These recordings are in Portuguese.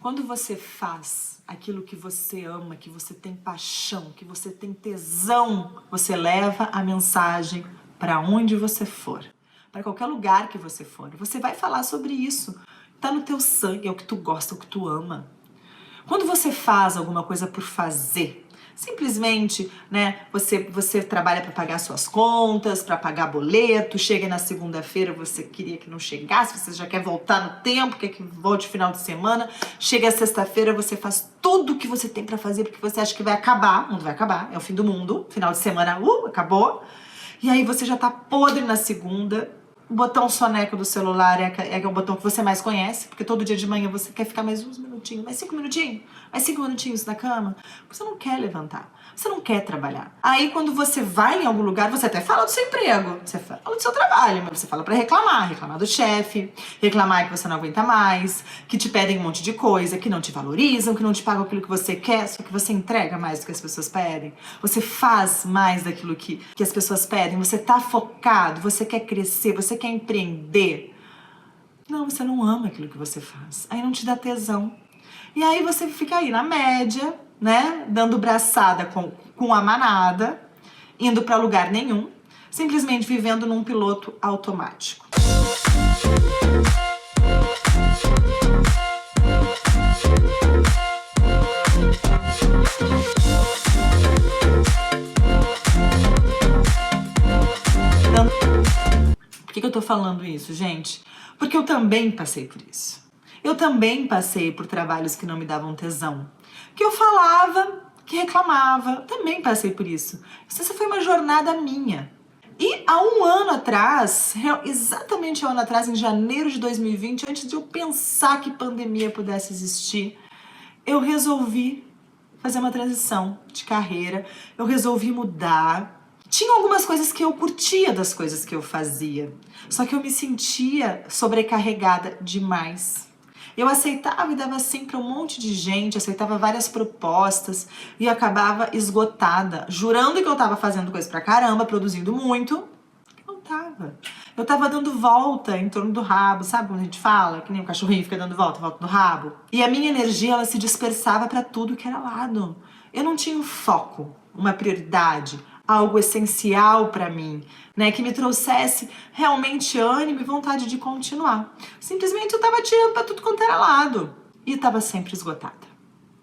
Quando você faz aquilo que você ama, que você tem paixão, que você tem tesão, você leva a mensagem para onde você for, para qualquer lugar que você for. Você vai falar sobre isso. Tá no teu sangue, é o que tu gosta, é o que tu ama. Quando você faz alguma coisa por fazer, simplesmente, né, você trabalha para pagar suas contas, para pagar boleto, chega na segunda-feira, você queria que não chegasse, você já quer voltar no tempo, quer que volte final de semana, chega a sexta-feira, você faz tudo o que você tem para fazer, porque você acha que vai acabar, o mundo vai acabar, é o fim do mundo, final de semana, acabou, e aí você já tá podre na segunda. O botão soneca do celular é o botão que você mais conhece, porque todo dia de manhã você quer ficar mais uns minutinhos, mais 5 minutinhos na cama, porque você não quer levantar, você não quer trabalhar. Aí quando você vai em algum lugar, você até fala do seu emprego, você fala do seu trabalho, mas você fala pra reclamar do chefe, reclamar que você não aguenta mais, que te pedem um monte de coisa, que não te valorizam, que não te pagam aquilo que você quer, só que você entrega mais do que as pessoas pedem, você faz mais daquilo que as pessoas pedem, você tá focado, você quer crescer, você quer empreender. Não, você não ama aquilo que você faz. Aí não te dá tesão. E aí você fica aí na média, né? Dando braçada com a manada, indo pra lugar nenhum, simplesmente vivendo num piloto automático. Por que eu tô falando isso, gente? Porque eu também passei por isso. Eu também passei por trabalhos que não me davam tesão. Que eu falava, que reclamava. Também passei por isso. Essa foi uma jornada minha. E há um ano atrás, exatamente um ano atrás, em janeiro de 2020, antes de eu pensar que pandemia pudesse existir, eu resolvi fazer uma transição de carreira. Eu resolvi mudar. Tinha algumas coisas que eu curtia das coisas que eu fazia, só que eu me sentia sobrecarregada demais. Eu aceitava e dava sim para um monte de gente, aceitava várias propostas e acabava esgotada, jurando que eu tava fazendo coisa pra caramba, produzindo muito. Não tava. Eu tava dando volta em torno do rabo, sabe quando a gente fala? Que nem o cachorrinho fica dando volta do rabo. E a minha energia, ela se dispersava pra tudo que era lado. Eu não tinha um foco, uma prioridade, algo essencial pra mim, né, que me trouxesse realmente ânimo e vontade de continuar. Simplesmente eu tava tirando pra tudo quanto era lado e tava sempre esgotada.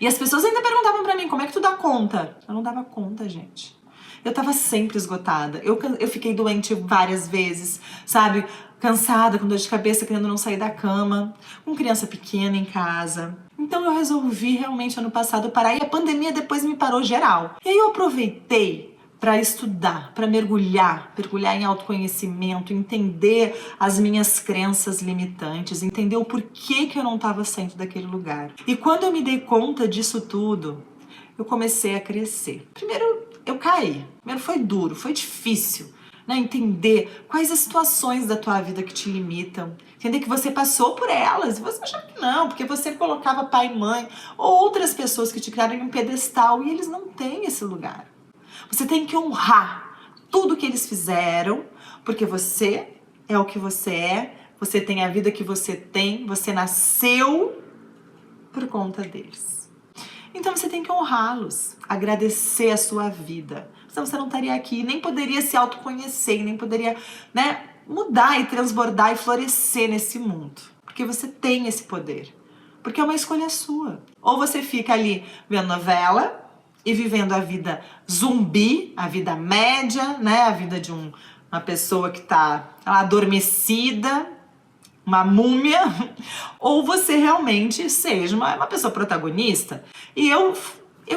E as pessoas ainda perguntavam pra mim, como é que tu dá conta? Eu não dava conta, gente. Eu tava sempre esgotada. Eu fiquei doente várias vezes, sabe? Cansada, com dor de cabeça, querendo não sair da cama, com criança pequena em casa. Então eu resolvi realmente ano passado parar e a pandemia depois me parou geral. E aí eu aproveitei para estudar, para mergulhar em autoconhecimento, entender as minhas crenças limitantes, entender o porquê que eu não estava saindo daquele lugar. E quando eu me dei conta disso tudo, eu comecei a crescer. Primeiro eu caí, primeiro foi duro, foi difícil, né? Entender quais as situações da tua vida que te limitam, entender que você passou por elas e você achava que não, porque você colocava pai e mãe ou outras pessoas que te criaram em um pedestal e eles não têm esse lugar. Você tem que honrar tudo que eles fizeram, porque você é o que você tem a vida que você tem, você nasceu por conta deles. Então você tem que honrá-los, agradecer a sua vida. Senão você não estaria aqui, nem poderia se autoconhecer, nem poderia, né, mudar e transbordar e florescer nesse mundo. Porque você tem esse poder. Porque é uma escolha sua. Ou você fica ali vendo novela e vivendo a vida zumbi, a vida média, né? A vida de uma pessoa que tá adormecida, uma múmia, ou você realmente seja uma pessoa protagonista. E eu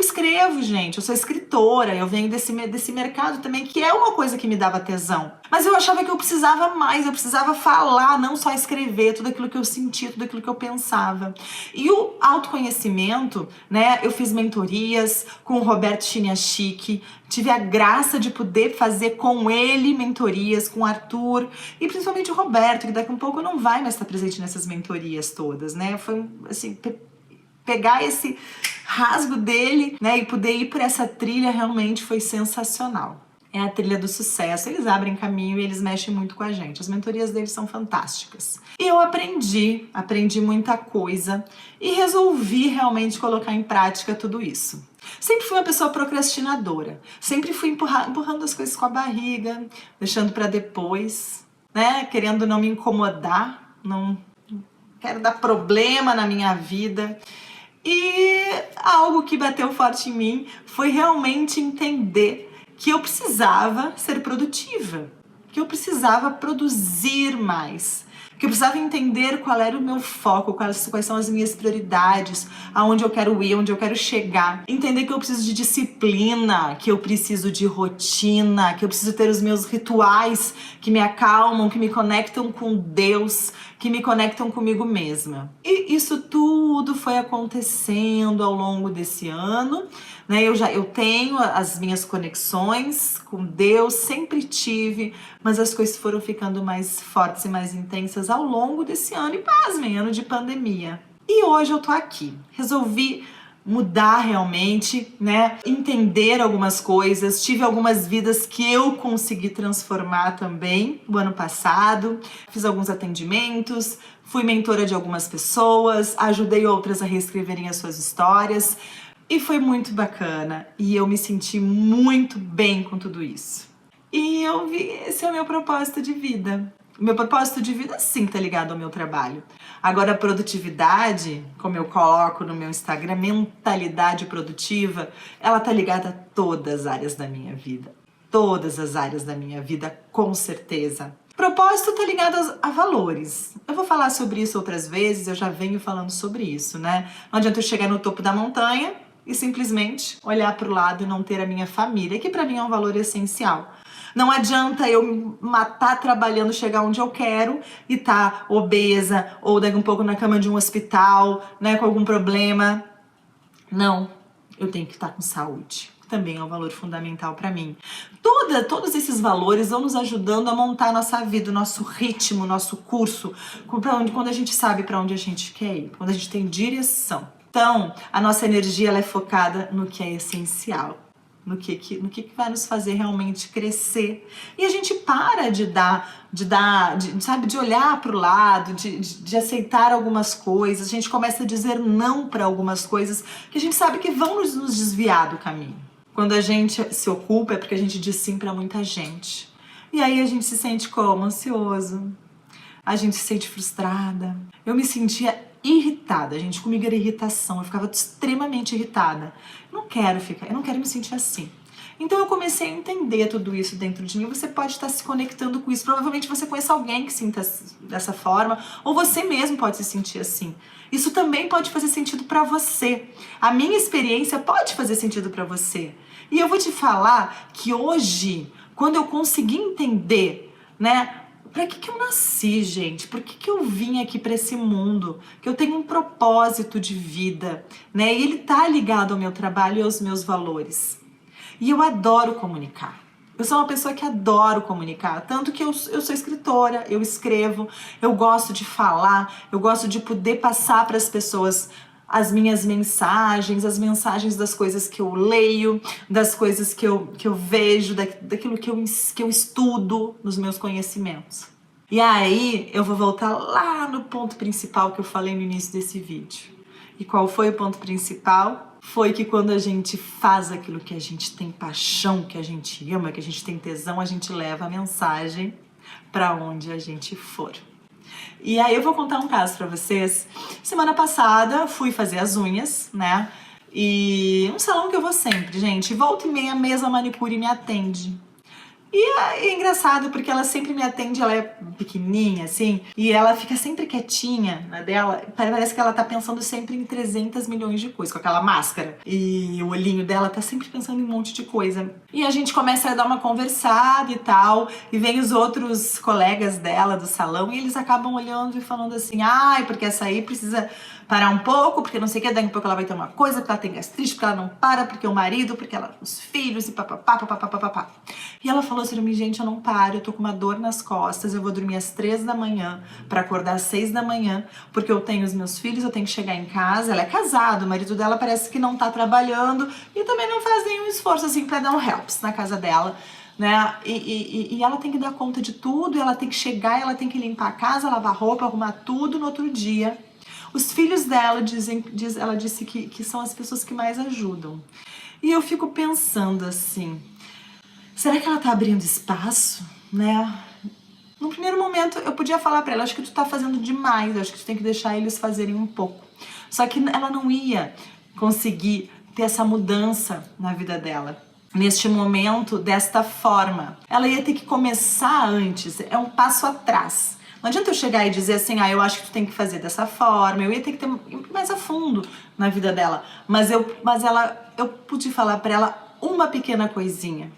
escrevo, gente, eu sou escritora, eu venho desse mercado também, que é uma coisa que me dava tesão. Mas eu achava que eu precisava mais, eu precisava falar, não só escrever tudo aquilo que eu sentia, tudo aquilo que eu pensava. E o autoconhecimento, né, eu fiz mentorias com o Roberto Chiniachiki, tive a graça de poder fazer com ele mentorias, com o Arthur, e principalmente o Roberto, que daqui a um pouco não vai mais estar presente nessas mentorias todas, né, foi assim, pegar esse rasgo dele, né, e poder ir por essa trilha realmente foi sensacional. é a trilha do sucesso. Eles abrem caminho e eles mexem muito com a gente. As mentorias deles são fantásticas. E eu aprendi muita coisa e resolvi realmente colocar em prática tudo isso. Sempre fui uma pessoa procrastinadora, sempre fui empurrando as coisas com a barriga, deixando para depois, né? Querendo não me incomodar, não quero dar problema na minha vida. E algo que bateu forte em mim foi realmente entender que eu precisava ser produtiva, que eu precisava produzir mais, que eu precisava entender qual era o meu foco, quais são as minhas prioridades, aonde eu quero ir, onde eu quero chegar. Entender que eu preciso de disciplina, que eu preciso de rotina, que eu preciso ter os meus rituais que me acalmam, que me conectam com Deus, que me conectam comigo mesma. E isso tudo foi acontecendo ao longo desse ano, né? Eu tenho as minhas conexões com Deus, sempre tive, mas as coisas foram ficando mais fortes e mais intensas ao longo desse ano, e pasmem, ano de pandemia. E hoje eu tô aqui, resolvi mudar realmente, né? Entender algumas coisas, tive algumas vidas que eu consegui transformar também no ano passado, fiz alguns atendimentos, fui mentora de algumas pessoas, ajudei outras a reescreverem as suas histórias e foi muito bacana e eu me senti muito bem com tudo isso. E eu vi, esse é o meu propósito de vida. O meu propósito de vida sim tá ligado ao meu trabalho. Agora a produtividade, como eu coloco no meu Instagram, mentalidade produtiva, ela tá ligada a todas as áreas da minha vida. Todas as áreas da minha vida, com certeza. Propósito tá ligado a valores. Eu vou falar sobre isso outras vezes, eu já venho falando sobre isso, né? Não adianta eu chegar no topo da montanha e simplesmente olhar para o lado e não ter a minha família, que para mim é um valor essencial. Não adianta eu me matar trabalhando, chegar onde eu quero e tá obesa ou daqui um pouco na cama de um hospital, né, com algum problema. Não, eu tenho que estar com saúde. Também é um valor fundamental para mim. Todos esses valores vão nos ajudando a montar a nossa vida, o nosso ritmo, o nosso curso, quando a gente sabe para onde a gente quer ir, quando a gente tem direção. Então, a nossa energia ela é focada no que é essencial. No que vai nos fazer realmente crescer. E a gente para de olhar para o lado, de aceitar algumas coisas, a gente começa a dizer não para algumas coisas que a gente sabe que vão nos desviar do caminho. Quando a gente se ocupa é porque a gente diz sim para muita gente. E aí a gente se sente como? Ansioso. A gente se sente frustrada. Eu me sentia irritada, gente, comigo era irritação, eu ficava extremamente irritada. Eu não quero me sentir assim. Então eu comecei a entender tudo isso dentro de mim. Você pode estar se conectando com isso. Provavelmente você conhece alguém que sinta dessa forma, ou você mesmo pode se sentir assim. Isso também pode fazer sentido para você. A minha experiência pode fazer sentido para você. E eu vou te falar que hoje, quando eu consegui entender, né, para que eu nasci, gente? Por que eu vim aqui para esse mundo? Que eu tenho um propósito de vida, né? E ele tá ligado ao meu trabalho e aos meus valores. E eu adoro comunicar. Eu sou uma pessoa que adoro comunicar, tanto que eu sou escritora, eu escrevo, eu gosto de falar, eu gosto de poder passar para as pessoas as minhas mensagens, as mensagens das coisas que eu leio, das coisas que eu vejo, daquilo que eu estudo nos meus conhecimentos. E aí eu vou voltar lá no ponto principal que eu falei no início desse vídeo. E qual foi o ponto principal? Foi que quando a gente faz aquilo que a gente tem paixão, que a gente ama, que a gente tem tesão, a gente leva a mensagem para onde a gente for. E aí eu vou contar um caso pra vocês. Semana passada fui fazer as unhas, né? E um salão que eu vou sempre, gente. Volta e meia a mesma manicure me atende. E é engraçado porque ela sempre me atende, ela é pequenininha assim, e ela fica sempre quietinha na dela, parece que ela tá pensando sempre em 300 milhões de coisas, com aquela máscara. E o olhinho dela tá sempre pensando em um monte de coisa. E a gente começa a dar uma conversada e tal, e vem os outros colegas dela do salão, e eles acabam olhando e falando assim, ai, porque essa aí precisa parar um pouco, porque não sei o que, daqui a pouco ela vai ter uma coisa, porque ela tem gastrite, porque ela não para, porque o marido, porque ela, os filhos e papapá, papapá, papapá. E ela falou assim pra mim, gente, eu não paro, eu tô com uma dor nas costas, eu vou dormir às 3 da manhã pra acordar às 6 da manhã, porque eu tenho os meus filhos, eu tenho que chegar em casa, ela é casada, o marido dela parece que não tá trabalhando e também não faz nenhum esforço assim pra dar um helps na casa dela, né? E ela tem que dar conta de tudo, ela tem que chegar, ela tem que limpar a casa, lavar roupa, arrumar tudo no outro dia. Os filhos dela ela disse que são as pessoas que mais ajudam. E eu fico pensando assim, será que ela tá abrindo espaço, né? No primeiro momento eu podia falar pra ela, acho que tu tá fazendo demais, acho que tu tem que deixar eles fazerem um pouco. Só que ela não ia conseguir ter essa mudança na vida dela neste momento, desta forma. Ela ia ter que começar antes, é um passo atrás. Não adianta eu chegar e dizer assim, eu acho que tu tem que fazer dessa forma, eu ia ter que ter mais a fundo na vida dela. Mas eu pude falar pra ela uma pequena coisinha,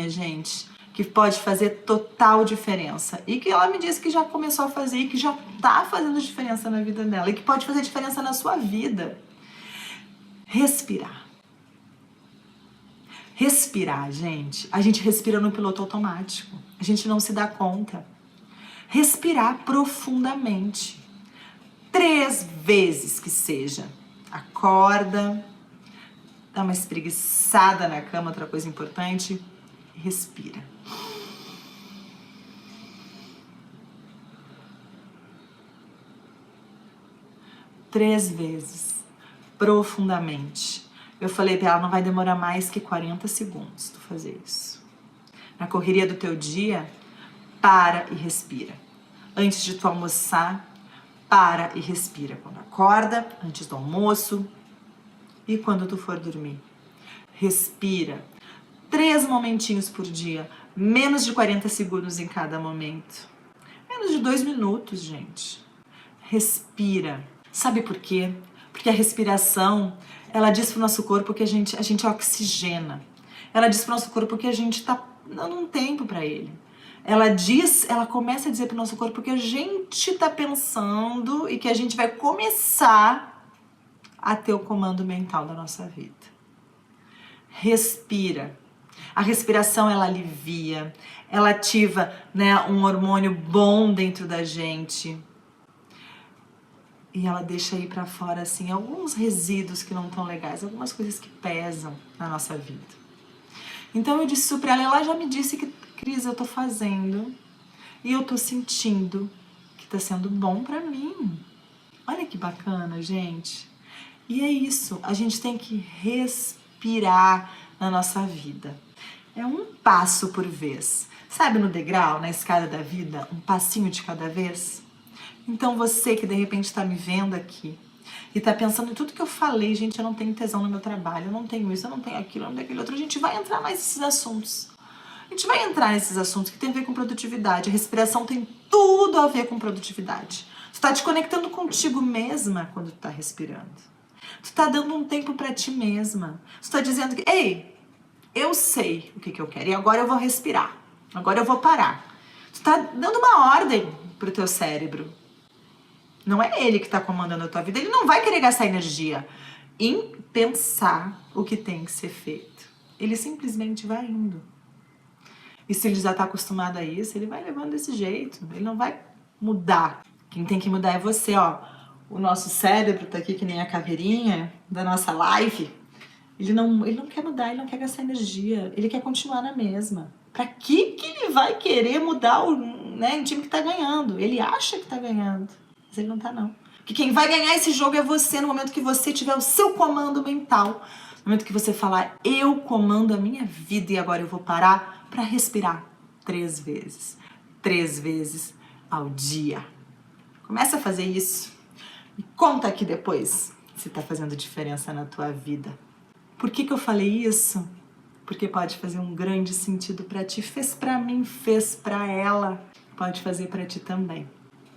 gente, que pode fazer total diferença. E que ela me disse que já começou a fazer e que já tá fazendo diferença na vida dela e que pode fazer diferença na sua vida. Respirar. Respirar, gente. A gente respira no piloto automático. A gente não se dá conta. Respirar profundamente. 3 vezes que seja. Acorda, dá uma espreguiçada na cama, outra coisa importante. Respira. Três vezes. Profundamente. Eu falei pra ela, não vai demorar mais que 40 segundos tu fazer isso. Na correria do teu dia, para e respira. Antes de tu almoçar, para e respira. Quando acorda, antes do almoço e quando tu for dormir. Respira. 3 momentinhos por dia. Menos de 40 segundos em cada momento. Menos de 2 minutos, gente. Respira. Sabe por quê? Porque a respiração, ela diz pro nosso corpo que a gente oxigena. Ela diz pro nosso corpo que a gente tá dando um tempo para ele. Ela começa a dizer pro nosso corpo que a gente tá pensando e que a gente vai começar a ter o comando mental da nossa vida. Respira. A respiração, ela alivia, ela ativa, né, um hormônio bom dentro da gente. E ela deixa aí pra fora, assim, alguns resíduos que não estão legais, algumas coisas que pesam na nossa vida. Então eu disse isso pra ela já me disse que, Cris, eu tô fazendo e eu tô sentindo que tá sendo bom pra mim. Olha que bacana, gente. E é isso, a gente tem que respirar na nossa vida. É um passo por vez. Sabe no degrau, na escada da vida, um passinho de cada vez? Então você que de repente está me vendo aqui e está pensando em tudo que eu falei, gente, eu não tenho tesão no meu trabalho, eu não tenho isso, eu não tenho aquilo, eu não tenho aquele outro, a gente vai entrar mais nesses assuntos. A gente vai entrar nesses assuntos que tem a ver com produtividade. A respiração tem tudo a ver com produtividade. Tu está te conectando contigo mesma quando tu está respirando. Tu está dando um tempo para ti mesma. Tu está dizendo que, ei, eu sei o que eu quero e agora eu vou respirar. Agora eu vou parar. Tu tá dando uma ordem pro teu cérebro. Não é ele que tá comandando a tua vida. Ele não vai querer gastar energia em pensar o que tem que ser feito. Ele simplesmente vai indo. E se ele já tá acostumado a isso, ele vai levando desse jeito. Ele não vai mudar. Quem tem que mudar é você, ó. O nosso cérebro tá aqui que nem a caveirinha da nossa live. Ele não quer mudar, ele não quer gastar energia. Ele quer continuar na mesma. Pra que ele vai querer mudar o time que tá ganhando? Ele acha que tá ganhando, mas ele não tá, não. Porque quem vai ganhar esse jogo é você no momento que você tiver o seu comando mental. No momento que você falar, eu comando a minha vida e agora eu vou parar pra respirar 3 vezes. 3 vezes ao dia. Começa a fazer isso. Me conta aqui depois se tá fazendo diferença na tua vida. Por que eu falei isso? Porque pode fazer um grande sentido pra ti. Fez pra mim, fez pra ela. Pode fazer pra ti também.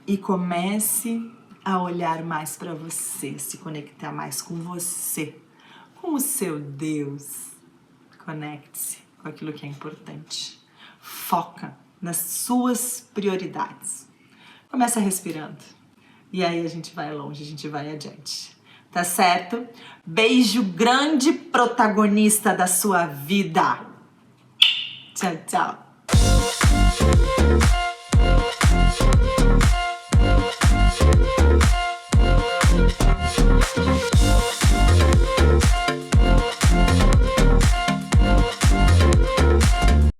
E comece a olhar mais pra você, se conectar mais com você, com o seu Deus. Conecte-se com aquilo que é importante. Foca nas suas prioridades. Começa respirando. E aí a gente vai longe, a gente vai adiante. Tá certo? Beijo grande, protagonista da sua vida. Tchau, tchau.